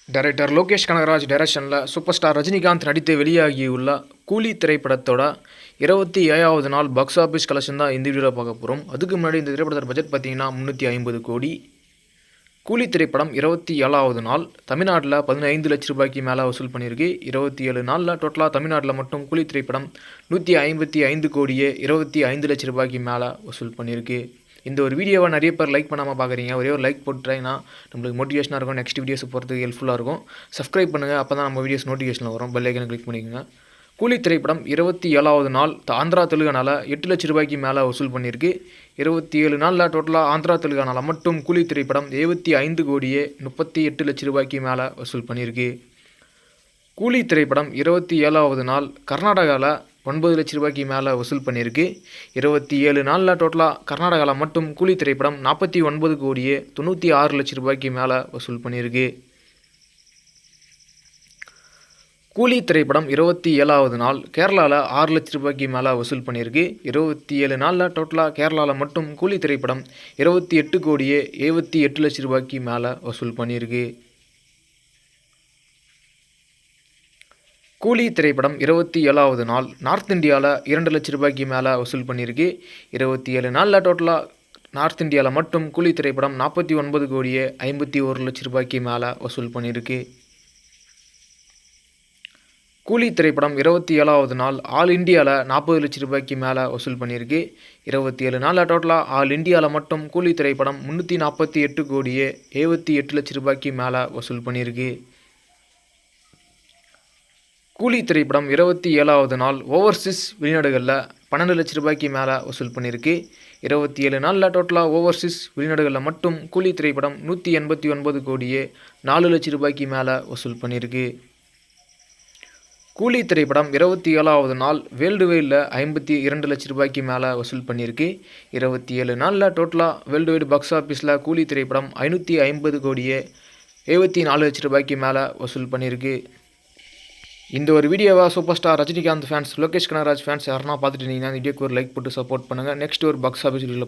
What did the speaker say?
Director Lokesh Kanagaraj டைரக்ஷனில் super star Rajinikanth நடித்து வெளியாகியுள்ள கூலி திரைப்படத்தோட 27வது நாள் பாக்ஸ் ஆஃபீஸ் கலெக்ஷன் தான் இந்த வீடியோவில் பார்க்க போகிறோம். அதுக்கு முன்னாடி இந்த திரைப்படத்தோட பட்ஜெட் பார்த்தீங்கன்னா 350 கோடி. கூலி திரைப்படம் 27வது நாள் தமிழ்நாட்டில் 15 லட்ச ரூபாய்க்கு மேலே வசூல் பண்ணியிருக்கு. 27 நாளில் டோட்டலாக தமிழ்நாட்டில் மட்டும் கூலி திரைப்படம் 155 கோடியே 25 லட்ச ரூபாய்க்கு மேலே வசூல் பண்ணியிருக்கு. இந்த ஒரு வீடியோவை நிறைய பேர் லைக் பண்ணாமல் பார்க்குறீங்க. ஒரே ஒரு லைக் போட்டுட்டீங்கன்னா நம்மளுக்கு மோட்டிவேஷனாக இருக்கும், நெக்ஸ்ட் வீடியோஸ் போகிறதுக்கு ஹெல்ப்ஃபுல்லாக இருக்கும். சப்ஸ்கிரைப் பண்ணுங்கள், அப்போ தான் நம்ம வீடியோஸ் நோட்டிஃபிகேஷனில் வரும். பெல் ஐக்கனை கிளிக் பண்ணிக்கோங்க. கூலி திரைப்படம் 27வது நாள் ஆந்திரா தெலுங்கானால 8 லட்ச ரூபாய்க்கு மேலே வசூல் பண்ணியிருக்கு. 27 நாளில் டோட்டலாக ஆந்திரா தெலுங்கானால மட்டும் கூலி திரைப்படம் 75 கோடியே 38 லட்ச ரூபாய்க்கு மேலே வசூல் பண்ணியிருக்கு. கூலி திரைப்படம் 27வது நாள் கர்நாடகாவில் 9 லட்ச ரூபாய்க்கு மேலே வசூல் பண்ணியிருக்கு. 27 நாளில் டோட்டலாக கர்நாடகாவில் மட்டும் கூலி திரைப்படம் 49 கோடியே 96 லட்ச ரூபாய்க்கு மேலே வசூல் பண்ணியிருக்கு. கூலி திரைப்படம் 27வது நாள் கேரளாவில் 6 லட்ச ரூபாய்க்கு மேலே வசூல் பண்ணியிருக்கு. 27 நாளில் டோட்டலாக கேரளாவில் மட்டும் கூலி திரைப்படம் 28 கோடியே 78 லட்ச ரூபாய்க்கு மேலே வசூல் பண்ணியிருக்கு. கூலி திரைப்படம் 27வது நாள் நார்த் இந்தியாவில் 2 லட்ச ரூபாய்க்கு மேலே வசூல் பண்ணியிருக்கு. 27 நாளில் டோட்டலாக நார்த் இந்தியாவில் மட்டும் கூலி திரைப்படம் 49 கோடியே 51 லட்ச ரூபாய்க்கு மேலே வசூல் பண்ணியிருக்கு. கூலி திரைப்படம் 27வது நாள் ஆல் இந்தியாவில் 40 லட்ச ரூபாய்க்கு மேலே வசூல் பண்ணியிருக்கு. 27 நாளில் டோட்டலாக ஆல் இந்தியாவில் மட்டும் கூலி திரைப்படம் 348 கோடியே 78 லட்ச ரூபாய்க்கு மேலே வசூல் பண்ணியிருக்கு. கூலி திரைப்படம் 27வது நாள் ஓவர்சீஸ் வெளிநாடுகளில் 12 லட்ச ரூபாய்க்கு மேலே வசூல் பண்ணியிருக்கு. 27 நாளில் டோட்டலாக ஓவர்சீஸ் வெளிநாடுகளில் மட்டும் கூலி திரைப்படம் 189 கோடியே 4 லட்ச ரூபாய்க்கு மேலே வசூல் பண்ணியிருக்கு. கூலி திரைப்படம் 27வது நாள் வேர்ல்டு வைடில் 52 லட்ச ரூபாய்க்கு மேலே வசூல் பண்ணியிருக்கு. 27 நாளில் டோட்டலாக வேர்ல்டு வைடு பாக்ஸ் ஆஃபீஸில் கூலி திரைப்படம் 550 கோடியே 74 லட்ச ரூபாய்க்கு மேலே வசூல் பண்ணியிருக்கு. இந்த ஒரு வீடியோவை super star Rajinikanth fans, Lokesh Kanagaraj fans யாருன்னா பார்த்துட்டு இருந்தீங்கன்னா இந்த வீடியோக்கு ஒரு லைக் போட்டு சப்போர்ட் பண்ணுங்கள். நெக்ஸ்ட் ஒரு பாக்ஸ் ஆஃபீஸ் வீடியோவில்